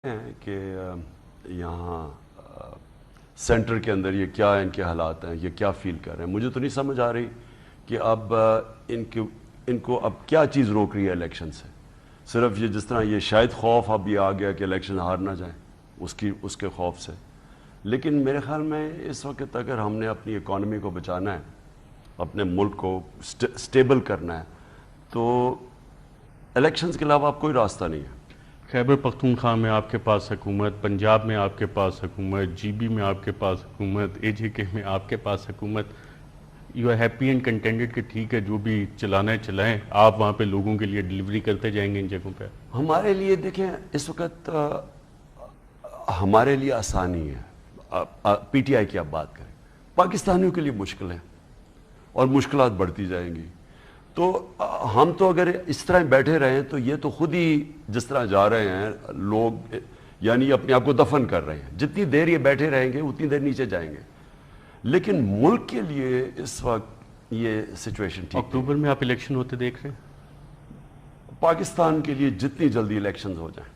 ہیں کہ یہاں سینٹر کے اندر یہ کیا ان کے حالات ہیں، یہ کیا فیل کر رہے ہیں. مجھے تو نہیں سمجھ آ رہی کہ اب ان کو اب کیا چیز روک رہی ہے الیکشن سے. صرف یہ جس طرح یہ شاید خوف اب یہ آ گیا کہ الیکشن ہار نہ جائیں اس کے خوف سے. لیکن میرے خیال میں اس وقت اگر ہم نے اپنی اکانومی کو بچانا ہے، اپنے ملک کو سٹیبل کرنا ہے، تو الیکشنز کے علاوہ اب کوئی راستہ نہیں ہے. خیبر پختونخوا میں آپ کے پاس حکومت، پنجاب میں آپ کے پاس حکومت، جی بی میں آپ کے پاس حکومت، اے جے کے میں آپ کے پاس حکومت. You are happy and contented کہ ٹھیک ہے جو بھی چلانا ہے چلائیں، آپ وہاں پہ لوگوں کے لیے ڈلیوری کرتے جائیں گے ان جگہوں پہ؟ ہمارے لیے دیکھیں اس وقت ہمارے لیے آسانی ہے. پی ٹی آئی کی آپ بات کریں، پاکستانیوں کے لیے مشکل ہے اور مشکلات بڑھتی جائیں گی. تو ہم تو اگر اس طرح بیٹھے رہیں تو یہ تو خود ہی جس طرح جا رہے ہیں لوگ، یعنی اپنے آپ کو دفن کر رہے ہیں. جتنی دیر یہ بیٹھے رہیں گے اتنی دیر نیچے جائیں گے. لیکن ملک کے لیے اس وقت یہ سچویشن ٹھیک اکتوبر میں آپ الیکشن ہوتے دیکھ رہے ہیں؟ پاکستان کے لیے جتنی جلدی الیکشنز ہو جائیں